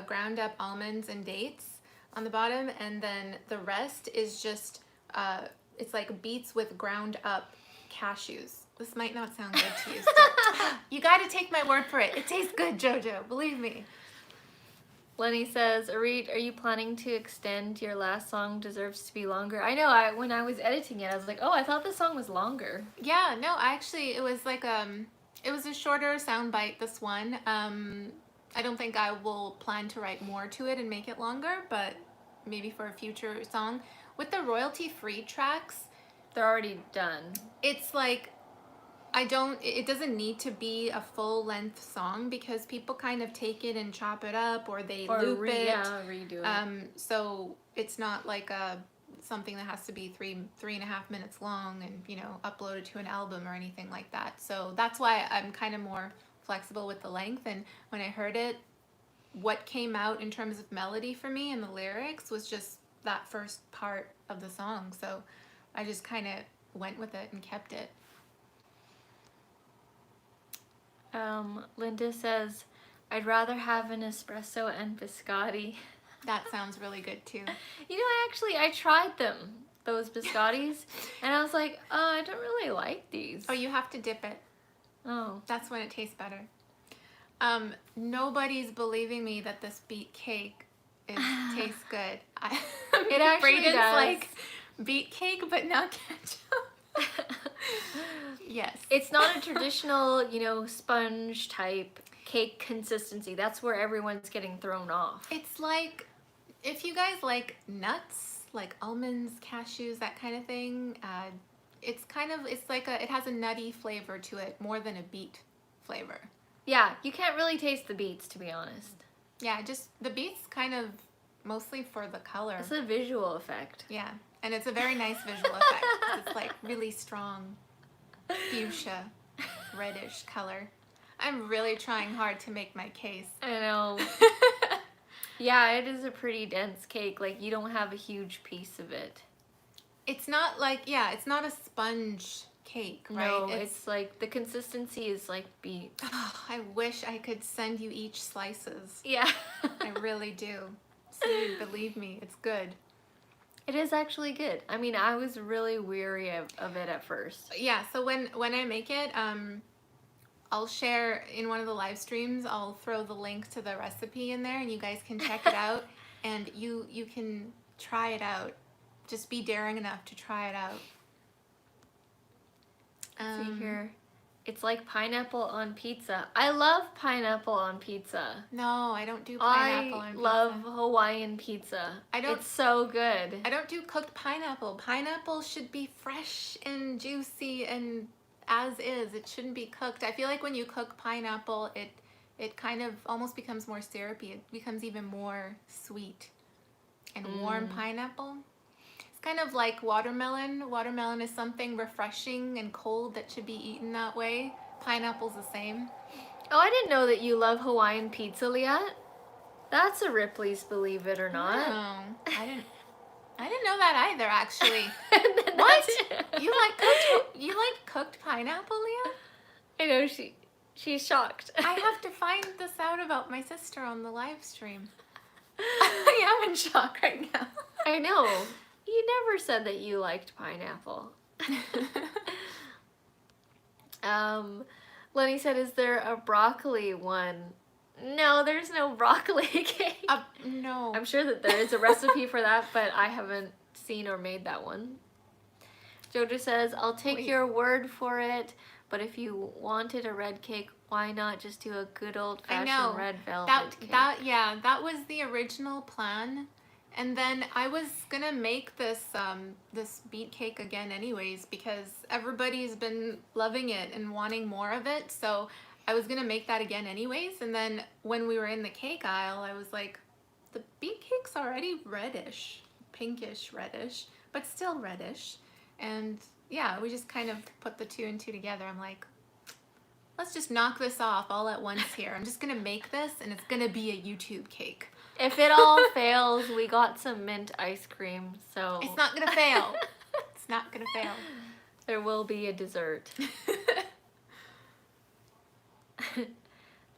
ground up almonds and dates on the bottom, and then the rest is just it's like beets with ground up cashews. This might not sound good to you still. You got to take my word for it. It tastes good, Jojo. Believe me. Lenny says, Arit, are you planning to extend your last song deserves to be longer? I know, when I was editing it, I was like, oh, I thought the song was longer. Yeah, no, actually, it was like it was a shorter soundbite, this one. I don't think I will plan to write more to it and make it longer, but maybe for a future song. With the royalty-free tracks, they're already done. It's like, it doesn't need to be a full-length song because people kind of take it and chop it up or they loop it. Yeah, redo it. So it's not like something that has to be three and a half minutes long and, you know, uploaded to an album or anything like that. So that's why I'm kind of more flexible with the length. And when I heard it, what came out in terms of melody for me and the lyrics was just that first part of the song. So I just kind of went with it and kept it. Linda says, I'd rather have an espresso and biscotti. That sounds really good too. You know, I tried them, those biscottis, and I was like, I don't really like these. Oh, you have to dip it. Oh. That's when it tastes better. Nobody's believing me that this beet cake tastes good. It actually does. Like beet cake, but not ketchup. Yes. It's not a traditional, you know, sponge type cake consistency. That's where everyone's getting thrown off. It's like, if you guys like nuts, like almonds, cashews, that kind of thing, it's like it has a nutty flavor to it more than a beet flavor. Yeah, you can't really taste the beets, to be honest. Yeah, just the beets kind of mostly for the color. It's a visual effect. Yeah, and it's a very nice visual effect. It's like really strong fuchsia, reddish color. I'm really trying hard to make my case. I know. Yeah, it is a pretty dense cake. Like, you don't have a huge piece of it. It's not like, yeah, it's not a sponge cake, right? No, it's like, the consistency is like beet. Oh, I wish I could send you each slices. Yeah. I really do. So you believe me, it's good. It is actually good. I mean, I was really weary of it at first. Yeah, so when I make it, I'll share in one of the live streams, I'll throw the link to the recipe in there and you guys can check it out and you can try it out. Just be daring enough to try it out. See here. It's like pineapple on pizza. I love pineapple on pizza. No, I don't do pineapple on pizza. I love Hawaiian pizza. It's so good. I don't do cooked pineapple. Pineapple should be fresh and juicy and as is. It shouldn't be cooked. I feel like when you cook pineapple, it kind of almost becomes more syrupy. It becomes even more sweet. And warm pineapple, it's kind of like watermelon. Watermelon is something refreshing and cold that should be eaten that way. Pineapple's the same. Oh, I didn't know that you love Hawaiian pizza, Liat. That's a Ripley's, believe it or not. No, I didn't know that either, actually. What? You like cooked pineapple, Leah? I know, she's shocked. I have to find this out about my sister on the live stream. I am in shock right now. I know. You never said that you liked pineapple. Lenny said, is there a broccoli one? No, there's no broccoli cake. No. I'm sure that there is a recipe for that, but I haven't seen or made that one. Jojo says, I'll take your word for it, but if you wanted a red cake, why not just do a good old-fashioned red velvet cake? That was the original plan. And then I was gonna make this this beet cake again anyways, because everybody's been loving it and wanting more of it. So I was gonna make that again anyways. And then when we were in the cake aisle, I was like, the beet cake's already reddish, pinkish reddish, but still reddish. And yeah, we just kind of put the 2 and 2 together. I'm like, let's just knock this off all at once here. I'm just gonna make this and it's gonna be a YouTube cake. If it all fails, we got some mint ice cream, so... It's not gonna fail. It's not gonna fail. There will be a dessert.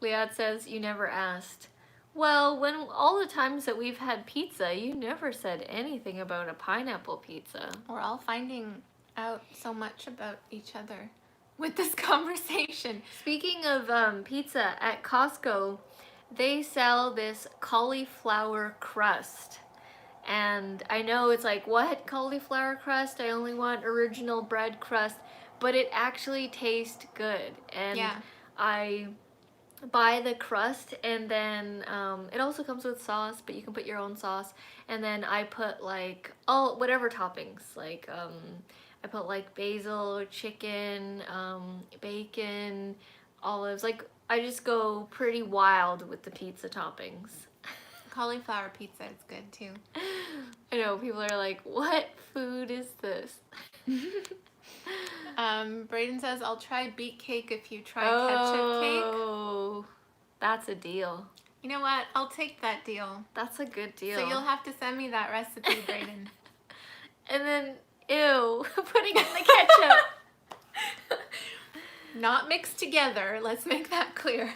Liat says, you never asked. Well, when all the times that we've had pizza, you never said anything about a pineapple pizza. We're all finding out so much about each other with this conversation. Speaking of pizza, at Costco, they sell this cauliflower crust. And I know it's like, what? Cauliflower crust? I only want original bread crust. But it actually tastes good. And yeah. I buy the crust, and then it also comes with sauce, but you can put your own sauce. And then I put like whatever toppings, like I put like basil, chicken, bacon, olives. Like I just go pretty wild with the pizza toppings. Cauliflower pizza is good too. I know, people are like, what food is this? Brayden says, I'll try beet cake if you try ketchup cake. Oh, that's a deal. You know what? I'll take that deal. That's a good deal. So you'll have to send me that recipe, Brayden. And then, ew, putting in the ketchup. Not mixed together. Let's make that clear.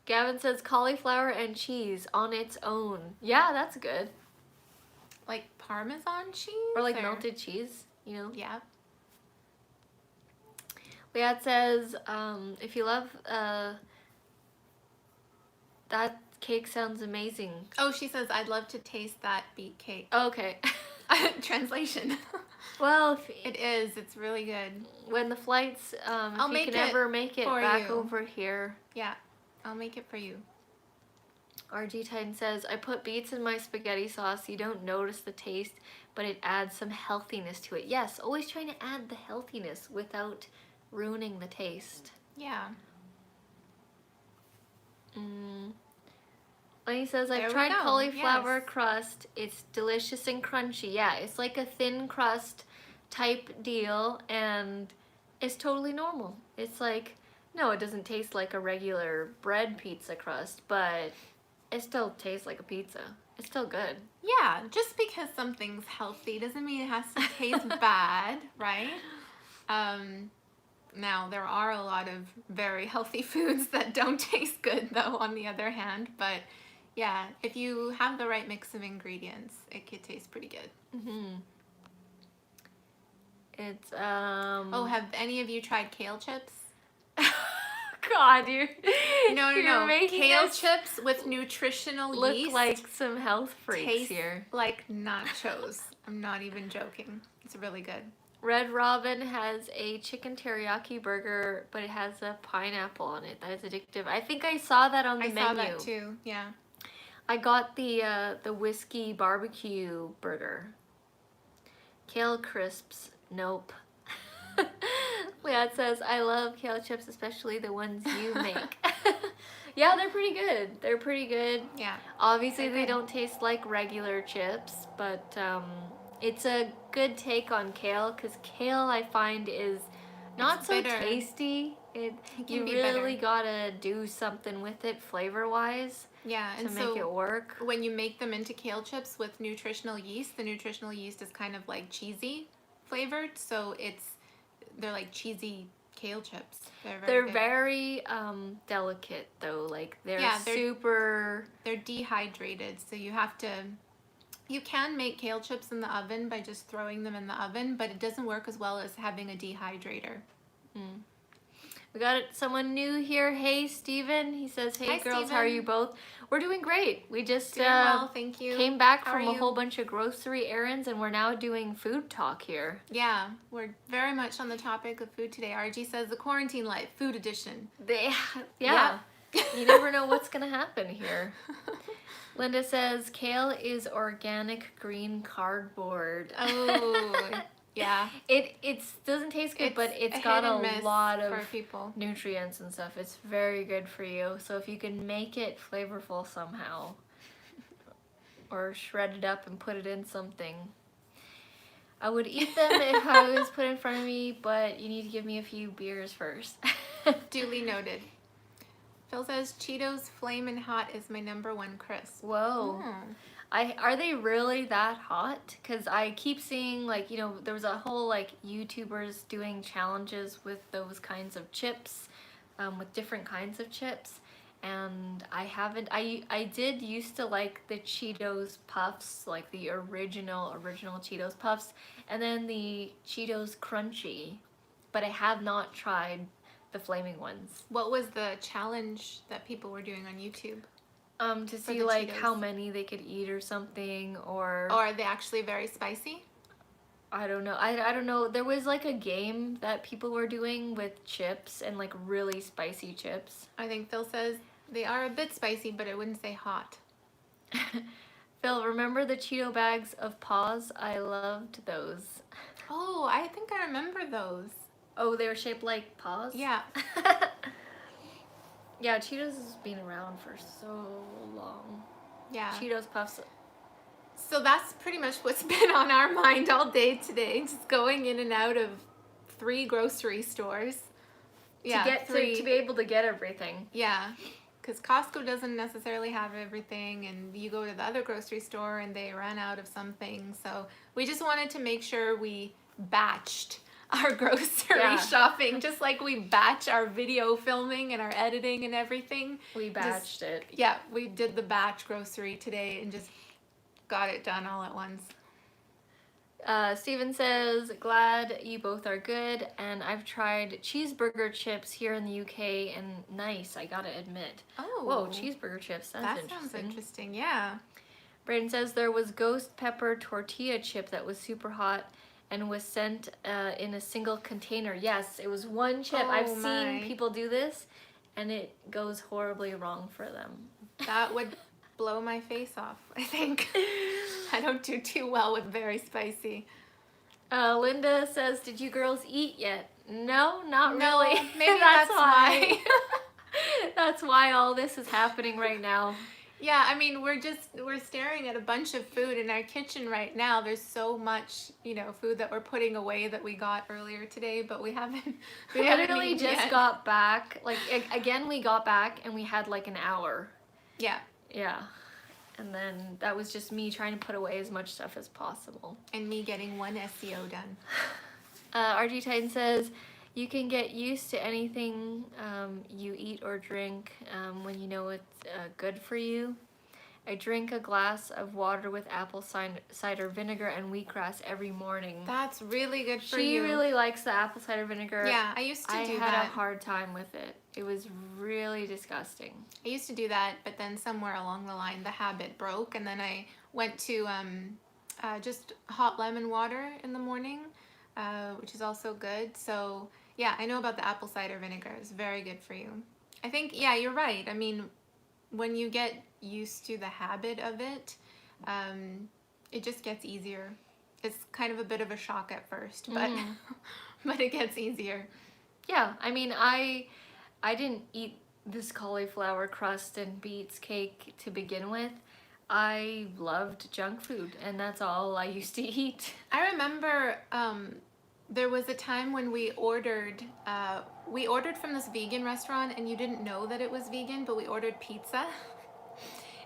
Gavin says cauliflower and cheese on its own. Yeah, that's good. Like Parmesan cheese? Or like melted cheese, you know? Yeah. Liat says, if you love, that cake sounds amazing. Oh, she says, I'd love to taste that beet cake. Okay. Translation. Well, it is. It's really good. When the flights, if you can ever make it back over here. Yeah, I'll make it for you. RG Titan says, I put beets in my spaghetti sauce. You don't notice the taste, but it adds some healthiness to it. Yes, always trying to add the healthiness without ruining the taste. Yeah. Lenny says, I've tried cauliflower crust. It's delicious and crunchy. Yeah, it's like a thin crust type deal, and it's totally normal. It's like, no, it doesn't taste like a regular bread pizza crust, but it still tastes like a pizza. It's still good. Yeah, just because something's healthy doesn't mean it has to taste bad, right? Now, there are a lot of very healthy foods that don't taste good, though, on the other hand. But, yeah, if you have the right mix of ingredients, it could taste pretty good. It's, Oh, have any of you tried kale chips? God, you're making kale chips with nutritional yeast. Look like some health freaks taste here. Like nachos. I'm not even joking. It's really good. Red Robin has a chicken teriyaki burger, but it has a pineapple on it. That is addictive. I think I saw that on the menu. I saw that too, yeah. I got the whiskey barbecue burger. Kale Crisps, nope. Liat says, I love kale chips, especially the ones you make. Yeah, they're pretty good. They're pretty good. Yeah. Obviously, they don't taste like regular chips, but it's a good take on kale, because kale, I find, is not so tasty. You really gotta do something with it flavor-wise. Yeah, and to make it work. When you make them into kale chips with nutritional yeast, the nutritional yeast is kind of like cheesy flavored, so they're like cheesy kale chips. They're very delicate though. Like they're super. They're dehydrated, so you have to You can make kale chips in the oven by just throwing them in the oven, but it doesn't work as well as having a dehydrator. We got someone new here. Hey, Steven. He says, hey, Hi, girls, how are Steven. you both? We're doing great. We just Doing well, thank you. came back How from are a you? whole bunch of grocery errands, and we're now doing food talk here. Yeah, we're very much on the topic of food today. RG says the quarantine life, food edition. Yeah. You never know what's going to happen here. Linda says, kale is organic green cardboard. Oh, yeah. It doesn't taste good, but it's got hit and a miss lot of for people. nutrients and stuff. It's very good for you. So if you can make it flavorful somehow, or shred it up and put it in something, I would eat them if I was put in front of me, but you need to give me a few beers first. Duly noted. Phil says Cheetos Flamin' Hot is my #1 crisp. Whoa. Are they really that hot? Because I keep seeing, like, you know, there was a whole, like, YouTubers doing challenges with those kinds of chips, with different kinds of chips, and I did used to like the Cheetos Puffs, like the original Cheetos Puffs, and then the Cheetos Crunchy, but I have not tried the flaming ones. What was the challenge that people were doing on YouTube? To see like how many they could eat or something, or are they actually very spicy? I don't know. I don't know. There was like a game that people were doing with chips and like really spicy chips. I think Phil says they are a bit spicy, but I wouldn't say hot. Phil, remember the Cheeto bags of paws? I loved those. Oh, I think I remember those. Oh, they were shaped like paws? Yeah. Yeah, Cheetos has been around for so long. Yeah. Cheetos Puffs. So that's pretty much what's been on our mind all day today. Just going in and out of 3 grocery stores. Yeah, to get 3. To be able to get everything. Yeah. Because Costco doesn't necessarily have everything, and you go to the other grocery store and they ran out of something. So we just wanted to make sure we batched our grocery shopping, just like we batch our video filming and our editing and everything. We batched it. Yeah, we did the batch grocery today and just got it done all at once. Steven says, glad you both are good, and I've tried cheeseburger chips here in the UK, and nice, I gotta admit. Oh. Whoa, cheeseburger chips, that's interesting. That sounds interesting, yeah. Braden says there was ghost pepper tortilla chip that was super hot and was sent in a single container. Yes, it was one chip. I've seen people do this, and it goes horribly wrong for them. That would blow my face off, I think. I don't do too well with very spicy. Linda says, did you girls eat yet? No, not really. Maybe that's why. That's why all this is happening right now. Yeah, I mean, we're staring at a bunch of food in our kitchen right now. There's so much, you know, food that we're putting away that we got earlier today, but we haven't. We literally just got back. Like, again, we got back and we had like an hour. Yeah. Yeah. And then that was just me trying to put away as much stuff as possible. And me getting one SEO done. RG Titan says, you can get used to anything you eat or drink when you know it's good for you. I drink a glass of water with apple cider vinegar and wheatgrass every morning. That's really good for you. She really likes the apple cider vinegar. Yeah, I used to do that. I had a hard time with it. It was really disgusting. I used to do that, but then somewhere along the line the habit broke, and then I went to just hot lemon water in the morning, which is also good. So yeah, I know about the apple cider vinegar. It's very good for you. I think, yeah, you're right. I mean, when you get used to the habit of it, it just gets easier. It's kind of a bit of a shock at first, but but it gets easier. Yeah, I mean, I didn't eat this cauliflower crust and Beet Cake to begin with. I loved junk food, and that's all I used to eat. I remember there was a time when we ordered from this vegan restaurant, and you didn't know that it was vegan, but we ordered pizza.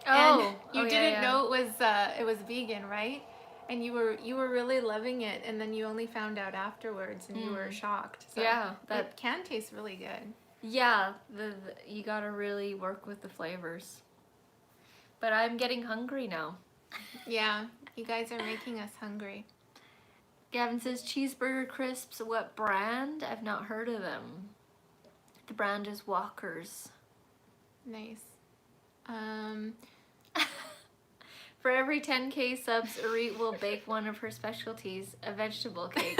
And you didn't know it was vegan, right? And you were really loving it, and then you only found out afterwards, and you were shocked. So yeah, it can taste really good. Yeah, you gotta really work with the flavors. But I'm getting hungry now. Yeah, You guys are making us hungry. Gavin says cheeseburger crisps. What brand? I've not heard of them. The brand is Walker's. Nice. For every 10K subs, Arit will bake one of her specialties, a vegetable cake.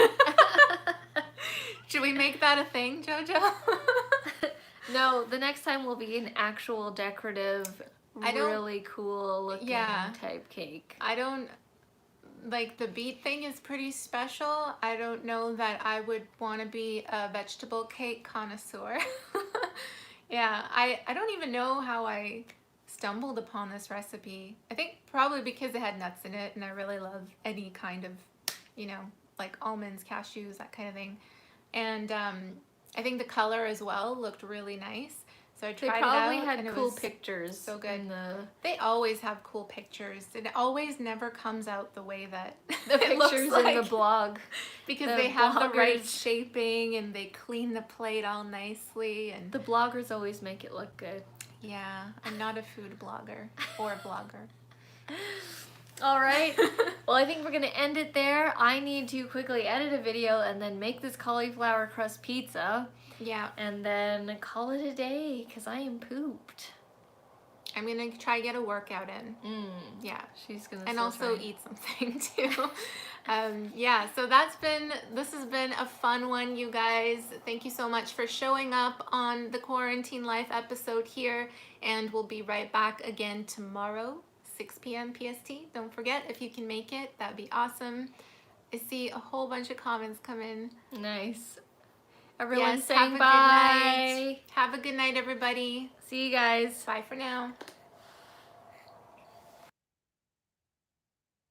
Should we make that a thing, Jojo? No, the next time will be an actual decorative, really cool looking type cake. I don't, like, the beet thing is pretty special. I don't know that I would want to be a vegetable cake connoisseur. Yeah, I don't even know how I stumbled upon this recipe. I think probably because it had nuts in it, and I really love any kind of, you know, like almonds, cashews, that kind of thing. And I think the color as well looked really nice. So I tried it out. They probably had cool pictures. So good. They always have cool pictures. It always never comes out the way that the pictures in the blog. Because they have the right shaping and they clean the plate all nicely. And the bloggers always make it look good. Yeah, I'm not a food blogger or a blogger. All right. Well, I think we're going to end it there. I need to quickly edit a video and then make this cauliflower crust pizza. Yeah. And then call it a day because I am pooped. I'm going to try get a workout in. Yeah. She's going to and also eat something too. Yeah, so this has been a fun one, you guys. Thank you so much for showing up on the Quarantine Life episode here. And we'll be right back again tomorrow, 6 p.m. PST. Don't forget, if you can make it, that'd be awesome. I see a whole bunch of comments come in. Nice. Everyone's saying have a bye. good night. Have a good night, everybody. See you guys. Bye for now.